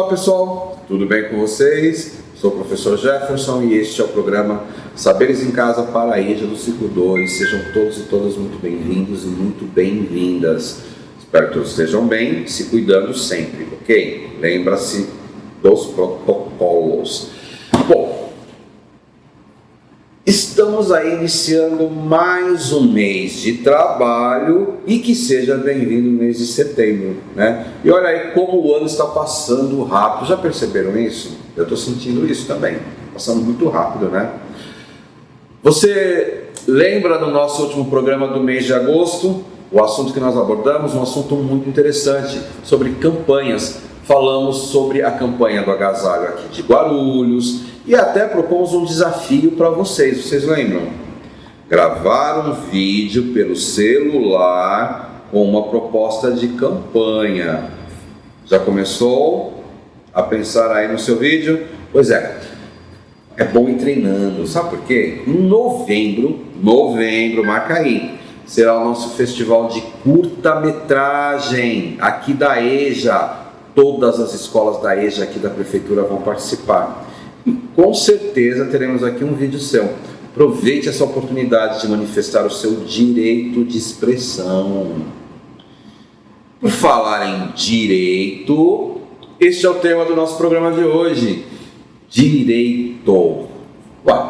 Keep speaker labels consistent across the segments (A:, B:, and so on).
A: pessoal, tudo bem com vocês? Sou o professor Jefferson e este é o programa Saberes em Casa para a EJA do ciclo 2. Sejam todos e todas muito bem-vindos e muito bem-vindas. Espero que todos estejam bem, se cuidando sempre, ok? Lembra-se dos protocolos. Bom, estamos aí iniciando mais um mês de trabalho e que seja bem-vindo o mês de setembro, né? E olha aí como o ano está passando rápido. Já perceberam isso? Eu estou sentindo isso também, passando muito rápido, né? Você lembra do nosso último programa do mês de agosto? O assunto que nós abordamos, um assunto muito interessante, sobre campanhas. Falamos sobre a campanha do agasalho aqui de Guarulhos e até propomos um desafio para vocês. Vocês lembram? Gravar um vídeo pelo celular com uma proposta de campanha. Já começou a pensar aí no seu vídeo? Pois é bom ir treinando. Sabe por quê? Em novembro, marca aí, será o nosso festival de curta-metragem aqui da EJA. Todas as escolas da EJA aqui da prefeitura vão participar. E com certeza teremos aqui um vídeo seu. Aproveite essa oportunidade de manifestar o seu direito de expressão. Por falar em direito, este é o tema do nosso programa de hoje. Direito. Ué,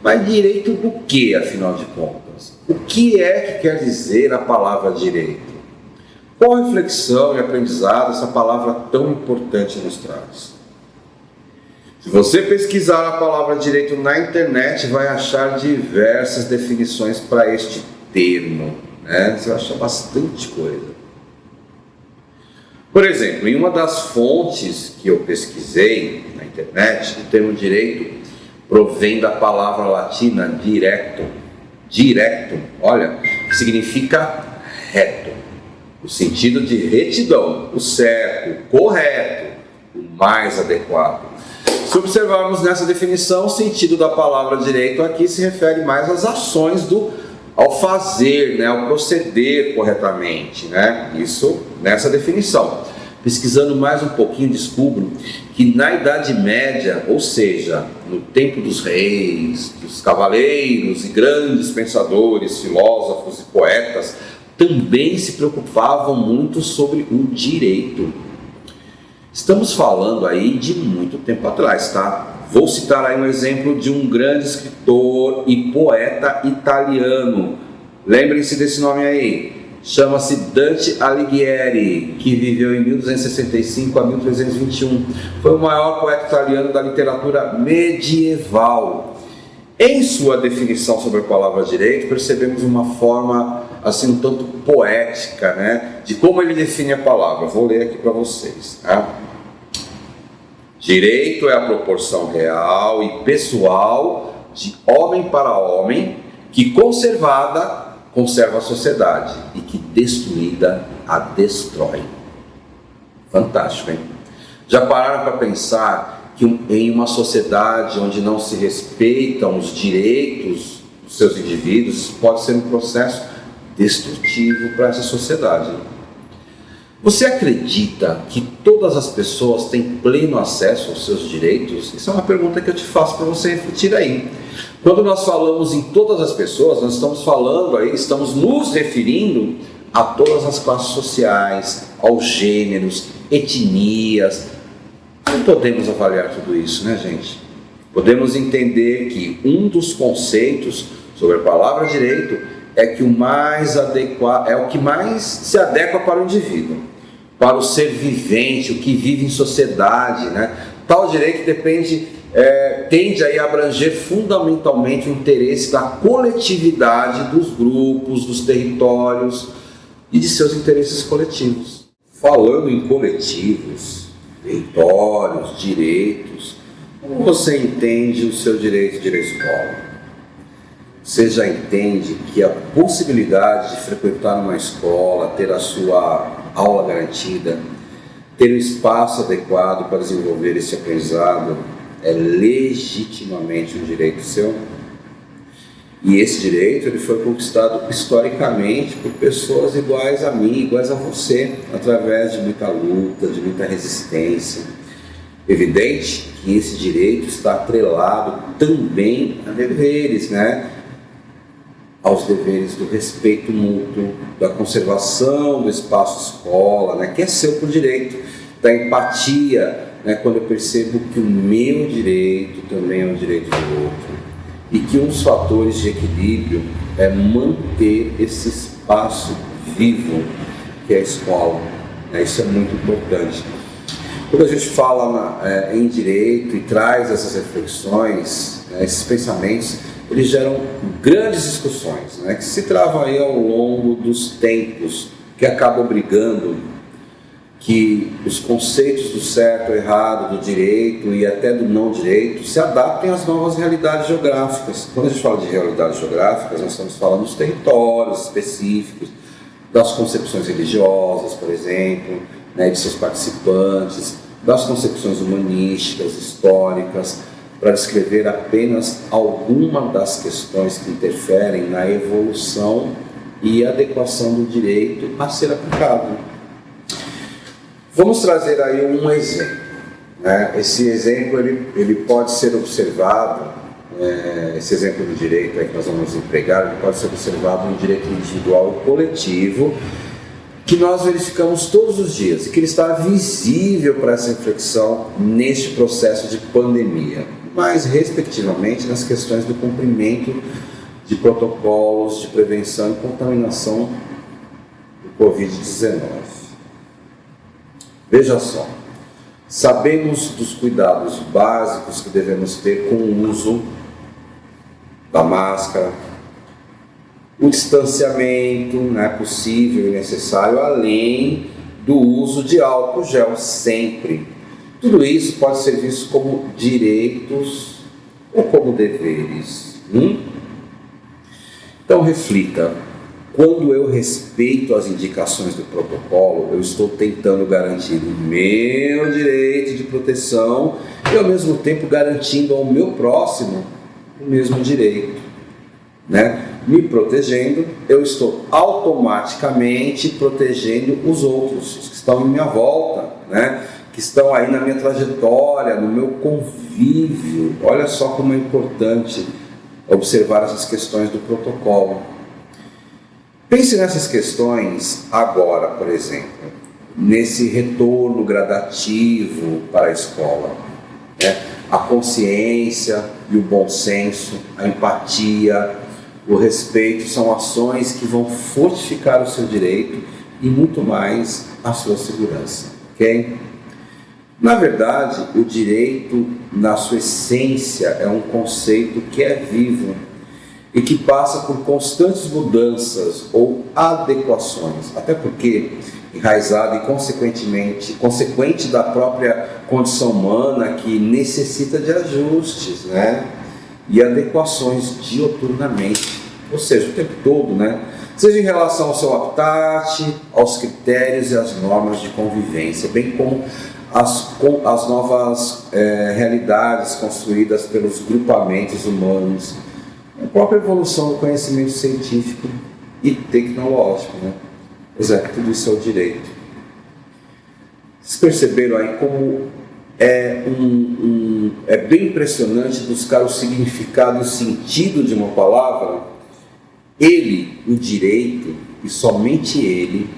A: mas direito do que, afinal de contas? O que é que quer dizer a palavra direito? Qual reflexão e aprendizado essa palavra tão importante nos traz? Se você pesquisar a palavra direito na internet, vai achar diversas definições para este termo, né? Você vai achar bastante coisa. Por exemplo, em uma das fontes que eu pesquisei na internet, o termo direito provém da palavra latina direto. Direto, olha, que significa reto. O sentido de retidão, o certo, o correto, o mais adequado. Se observarmos nessa definição, o sentido da palavra direito aqui se refere mais às ações ao fazer, né, ao proceder corretamente, né? Isso nessa definição. Pesquisando mais um pouquinho, descubro que na Idade Média, ou seja, no tempo dos reis, dos cavaleiros e grandes pensadores, filósofos e poetas, também se preocupavam muito sobre o direito. Estamos falando aí de muito tempo atrás, tá? Vou citar aí um exemplo de um grande escritor e poeta italiano. Lembrem-se desse nome aí. Chama-se Dante Alighieri, que viveu em 1265 a 1321. Foi o maior poeta italiano da literatura medieval. Em sua definição sobre a palavra direito, percebemos uma forma assim um tanto poética, né, de como ele define a palavra. Vou ler aqui para vocês, tá? Direito é a proporção real e pessoal de homem para homem que conservada conserva a sociedade e que destruída a destrói. Fantástico, hein? Já pararam para pensar que em uma sociedade onde não se respeitam os direitos dos seus indivíduos, isso pode ser um processo destrutivo para essa sociedade? Você acredita que todas as pessoas têm pleno acesso aos seus direitos? Isso é uma pergunta que eu te faço para você refletir aí. Quando nós falamos em todas as pessoas, nós estamos falando aí, estamos nos referindo a todas as classes sociais, aos gêneros, etnias. Não podemos avaliar tudo isso, né, gente? Podemos entender que um dos conceitos sobre a palavra direito é que o mais adequado, é o que mais se adequa para o indivíduo, para o ser vivente, o que vive em sociedade, né? Tal direito tende a abranger fundamentalmente o interesse da coletividade dos grupos, dos territórios e de seus interesses coletivos. Falando em coletivos, territórios, direitos, como você entende o seu direito de ir à escola? Você já entende que a possibilidade de frequentar uma escola, ter a sua aula garantida, ter um espaço adequado para desenvolver esse aprendizado é legitimamente um direito seu? E esse direito ele foi conquistado historicamente por pessoas iguais a mim, iguais a você, através de muita luta, de muita resistência. Evidente que esse direito está atrelado também a deveres, né? Aos deveres do respeito mútuo, da conservação do espaço escola, né? Que é seu por direito, da empatia, né? Quando eu percebo que o meu direito também é um direito do outro, e que um dos fatores de equilíbrio é manter esse espaço vivo, que é a escola, né? Isso é muito importante. Quando a gente fala em direito e traz essas reflexões, né, esses pensamentos, eles geram grandes discussões, né, que se travam aí ao longo dos tempos, que acabam brigando que os conceitos do certo, errado, do direito e até do não direito se adaptem às novas realidades geográficas. Quando a gente fala de realidades geográficas, nós estamos falando dos territórios específicos, das concepções religiosas, por exemplo, né, de seus participantes, das concepções humanísticas, históricas, para descrever apenas alguma das questões que interferem na evolução e adequação do direito a ser aplicado. Vamos trazer aí um exemplo, né? Esse exemplo ele pode ser observado, esse exemplo do direito aí que nós vamos empregar, ele pode ser observado no direito individual e coletivo, que nós verificamos todos os dias e que ele está visível para essa reflexão neste processo de pandemia, mas respectivamente nas questões do cumprimento de protocolos de prevenção e contaminação do Covid-19. Veja só, sabemos dos cuidados básicos que devemos ter com o uso da máscara, o distanciamento, né, possível e necessário, além do uso de álcool gel sempre. Tudo isso pode ser visto como direitos ou como deveres. Então reflita, quando eu respeito as indicações do protocolo, eu estou tentando garantir o meu direito de proteção e ao mesmo tempo garantindo ao meu próximo o mesmo direito, né? Me protegendo, eu estou automaticamente protegendo os outros, os que estão em minha volta, né? Que estão aí na minha trajetória, no meu convívio. Olha só como é importante observar essas questões do protocolo. Pense nessas questões agora, por exemplo, nesse retorno gradativo para a escola, né? A consciência e o bom senso, a empatia, o respeito são ações que vão fortificar o seu direito e muito mais a sua segurança, ok? Na verdade, o direito, na sua essência, é um conceito que é vivo e que passa por constantes mudanças ou adequações, até porque enraizado e consequente da própria condição humana que necessita de ajustes, né? E adequações dioturnamente, ou seja, o tempo todo, né? Seja em relação ao seu habitat, aos critérios e às normas de convivência, bem como as novas realidades construídas pelos grupamentos humanos, a própria evolução do conhecimento científico e tecnológico, né? Pois é, tudo isso é o direito. Vocês perceberam aí como é bem impressionante buscar o significado e o sentido de uma palavra? Ele, o direito, e somente ele,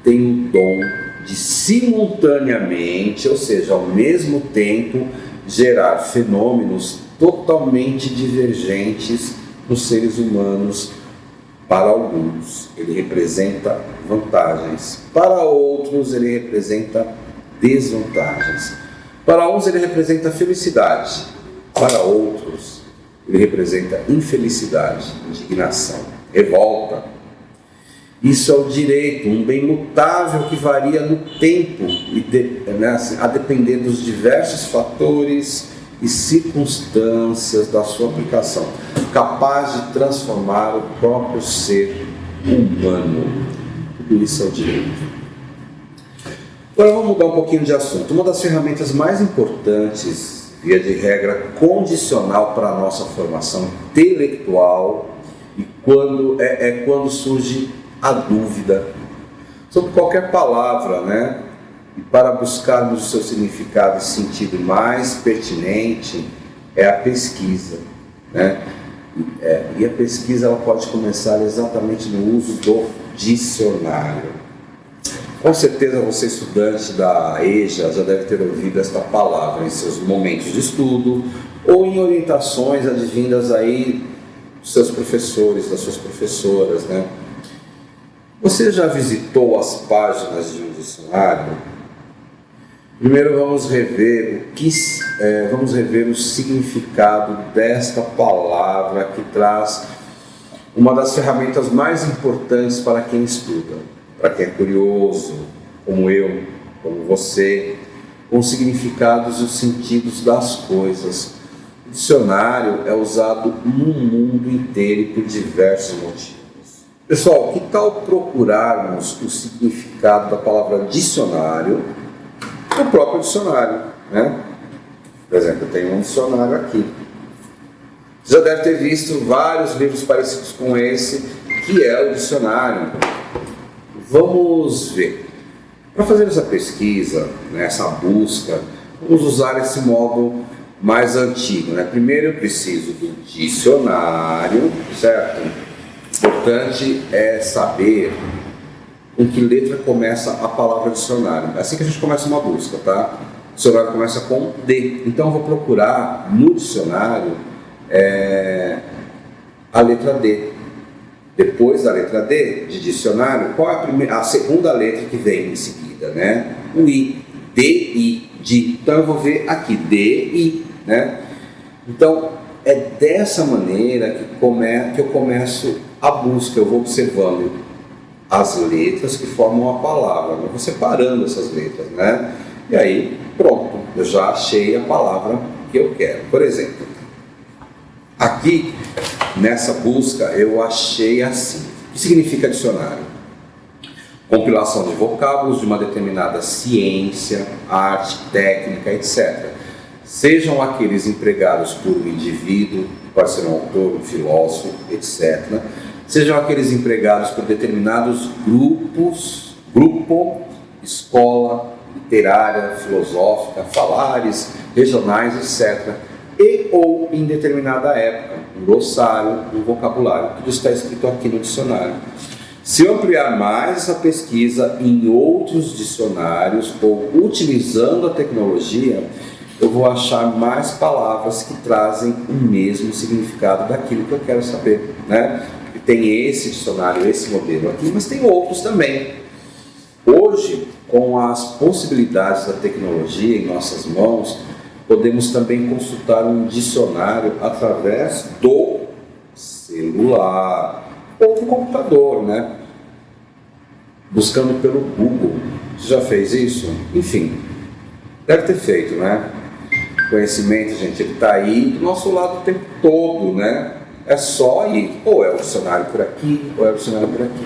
A: tem o dom de simultaneamente, ou seja, ao mesmo tempo, gerar fenômenos totalmente divergentes nos seres humanos. Para alguns, ele representa vantagens, para outros, ele representa desvantagens. Para uns, ele representa felicidade, para outros, ele representa infelicidade, indignação, revolta. Isso é o direito, um bem mutável que varia no tempo, a depender dos diversos fatores e circunstâncias da sua aplicação, capaz de transformar o próprio ser humano. Tudo isso é o direito. Agora vamos mudar um pouquinho de assunto. Uma das ferramentas mais importantes, via de regra, condicional para a nossa formação intelectual, e quando surge a dúvida sobre qualquer palavra, né? e para buscarmos o seu significado e sentido mais pertinente é a pesquisa, né? E a pesquisa ela pode começar exatamente no uso do dicionário. Com certeza você, estudante da EJA, já deve ter ouvido esta palavra em seus momentos de estudo ou em orientações advindas aí dos seus professores, das suas professoras, né? Você já visitou as páginas de um dicionário? Primeiro vamos rever o significado desta palavra que traz uma das ferramentas mais importantes para quem estuda, para quem é curioso, como eu, como você, com os significados e os sentidos das coisas. O dicionário é usado no mundo inteiro e por diversos motivos. Pessoal, que tal procurarmos o significado da palavra dicionário no próprio dicionário, né? Por exemplo, eu tenho um dicionário aqui. Você já deve ter visto vários livros parecidos com esse, que é o dicionário. Vamos ver. Para fazer essa pesquisa, né, essa busca, vamos usar esse modo mais antigo, né? Primeiro eu preciso do dicionário, certo? Importante é saber com que letra começa a palavra dicionário. É assim que a gente começa uma busca, tá? O dicionário começa com D. Então eu vou procurar no dicionário a letra D. Depois da letra D de dicionário, qual é a segunda letra que vem em seguida, né? O I. D-I. De. Então eu vou ver aqui, D-I, né? Então é dessa maneira que eu começo a busca. Eu vou observando as letras que formam a palavra, eu vou separando essas letras, né? E aí, pronto, eu já achei a palavra que eu quero. Por exemplo, aqui nessa busca eu achei assim. O que significa dicionário? Compilação de vocábulos de uma determinada ciência, arte, técnica, etc. Sejam aqueles empregados por um indivíduo, pode ser um autor, um filósofo, etc. Sejam aqueles empregados por determinados grupos, escola, literária, filosófica, falares, regionais, etc. E ou em determinada época, um glossário, um vocabulário. Tudo está escrito aqui no dicionário. Se eu ampliar mais essa pesquisa em outros dicionários ou utilizando a tecnologia, eu vou achar mais palavras que trazem o mesmo significado daquilo que eu quero saber, né? Tem esse dicionário, esse modelo aqui, mas tem outros também. Hoje, com as possibilidades da tecnologia em nossas mãos, podemos também consultar um dicionário através do celular ou do computador, né? Buscando pelo Google. Você já fez isso? Enfim, deve ter feito, né? Conhecimento, gente, ele está aí do nosso lado o tempo todo, né? É só ir, ou é o dicionário por aqui, ou é o dicionário por aqui.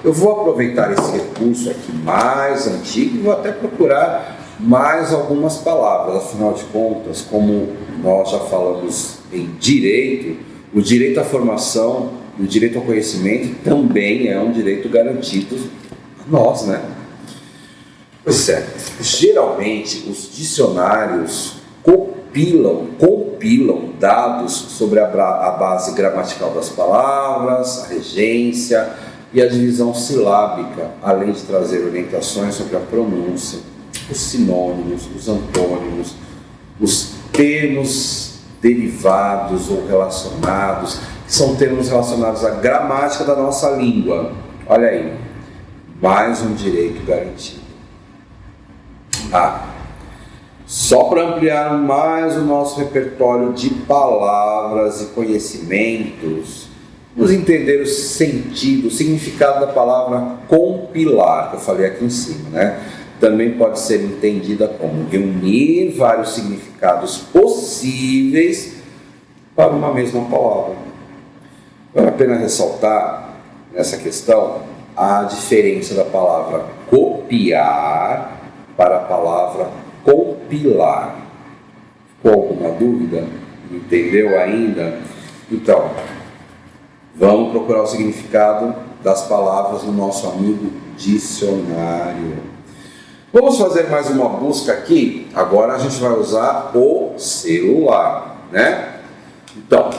A: Eu vou aproveitar esse recurso aqui mais antigo e vou até procurar mais algumas palavras. Afinal de contas, como nós já falamos em direito, o direito à formação e o direito ao conhecimento também é um direito garantido a nós, né? Pois é, geralmente os dicionários compilam dados sobre a base gramatical das palavras, a regência e a divisão silábica, além de trazer orientações sobre a pronúncia, os sinônimos, os antônimos, os termos derivados ou relacionados, que são termos relacionados à gramática da nossa língua. Olha aí, mais um direito garantido. Só para ampliar mais o nosso repertório de palavras e conhecimentos, vamos entender o sentido, o significado da palavra compilar, que eu falei aqui em cima, né? Também pode ser entendida como reunir vários significados possíveis para uma mesma palavra. Vale a pena ressaltar nessa questão a diferença da palavra copiar para a palavra compilar. Ficou alguma dúvida? Entendeu ainda? Então, vamos procurar o significado das palavras no nosso amigo dicionário. Vamos fazer mais uma busca aqui. Agora a gente vai usar o celular, né? Então,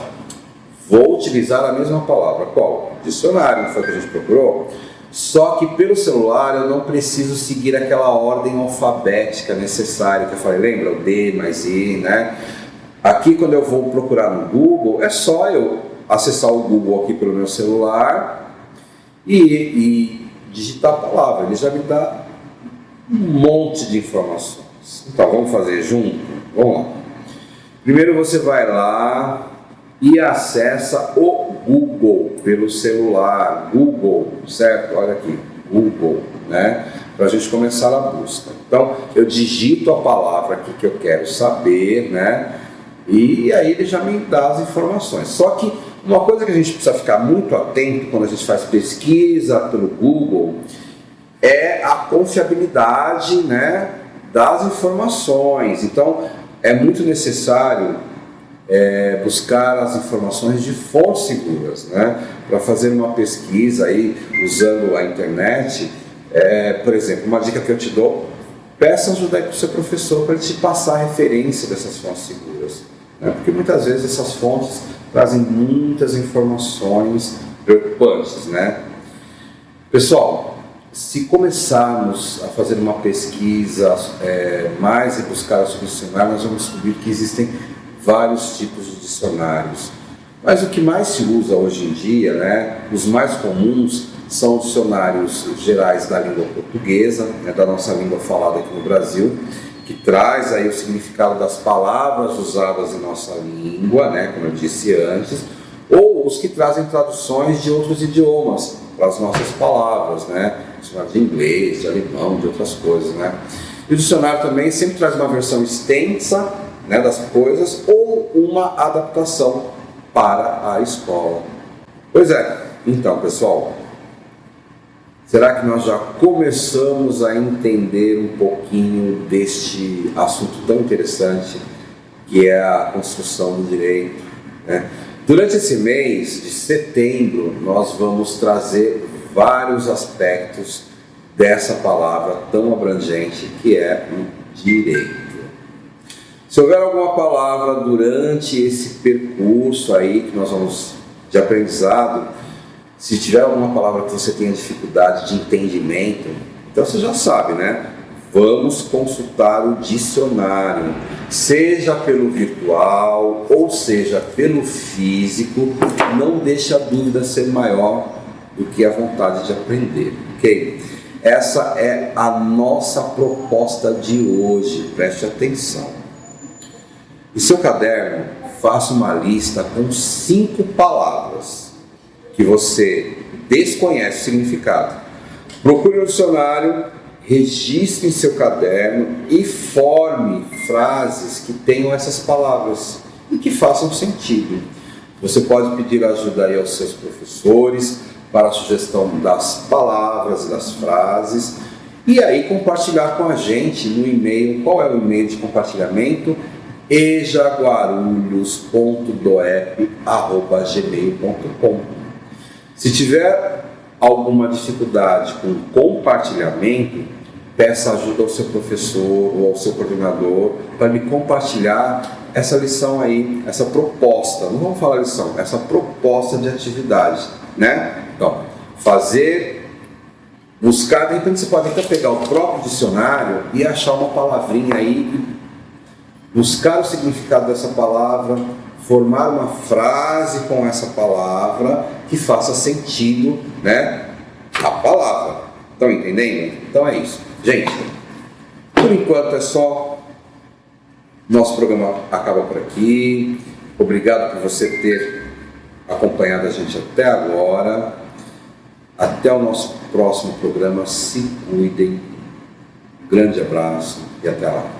A: vou utilizar a mesma palavra. Qual? Dicionário, não foi que a gente procurou? Só que pelo celular eu não preciso seguir aquela ordem alfabética necessária que eu falei, lembra? O D mais I, né? Aqui quando eu vou procurar no Google, é só eu acessar o Google aqui pelo meu celular e digitar a palavra. Ele já me dá um monte de informações. Então vamos fazer junto? Vamos lá. Primeiro você vai lá e acessa o Google pelo celular. Google, certo? Olha aqui, Google, né? Para a gente começar a busca. Então eu digito a palavra aqui que eu quero saber, né? E aí ele já me dá as informações. Só que uma coisa que a gente precisa ficar muito atento quando a gente faz pesquisa pelo Google é a confiabilidade, né, das informações. Então é muito necessário buscar as informações de fontes seguras, né, para fazer uma pesquisa aí usando a internet. Por exemplo, uma dica que eu te dou: peça ajuda aí para o seu professor para ele te passar a referência dessas fontes seguras, né, porque muitas vezes essas fontes trazem muitas informações preocupantes, né? Pessoal, se começarmos a fazer uma pesquisa mais e buscar sobre o dicionário, nós vamos descobrir que existem vários tipos de dicionários. Mas o que mais se usa hoje em dia, né, os mais comuns, são os dicionários gerais da língua portuguesa, né, da nossa língua falada aqui no Brasil, que traz aí o significado das palavras usadas em nossa língua, né, como eu disse antes, ou os que trazem traduções de outros idiomas para as nossas palavras, né, de inglês, de alemão, de outras coisas, né. E o dicionário também sempre traz uma versão extensa, né, das coisas ou uma adaptação para a escola. Pois é, então pessoal, será que nós já começamos a entender um pouquinho deste assunto tão interessante que é a construção do direito, né? Durante esse mês de setembro, nós vamos trazer vários aspectos dessa palavra tão abrangente que é o direito. Se houver alguma palavra durante esse percurso aí que nós vamos de aprendizado, se tiver alguma palavra que você tenha dificuldade de entendimento, então você já sabe, né? Vamos consultar o dicionário, seja pelo virtual ou seja pelo físico. Não deixe a dúvida ser maior do que a vontade de aprender, ok? Essa é a nossa proposta de hoje, preste atenção. No seu caderno, faça uma lista com 5 palavras que você desconhece o significado. Procure no dicionário, registre em seu caderno e forme frases que tenham essas palavras e que façam sentido. Você pode pedir ajuda aí aos seus professores para a sugestão das palavras e das frases e aí compartilhar com a gente no e-mail. Qual é o e-mail de compartilhamento? ejaguarulhos.doep@gmail.com. Se tiver alguma dificuldade com compartilhamento, peça ajuda ao seu professor ou ao seu coordenador para me compartilhar essa lição aí, essa proposta. Não vamos falar lição, essa proposta de atividade, né? Então, buscar, de repente você pode até pegar o próprio dicionário e achar uma palavrinha aí, buscar o significado dessa palavra, formar uma frase com essa palavra que faça sentido, né, a palavra. Estão entendendo? Então é isso. Gente, por enquanto é só. Nosso programa acaba por aqui. Obrigado por você ter acompanhado a gente até agora. Até o nosso próximo programa. Se cuidem. Grande abraço e até lá.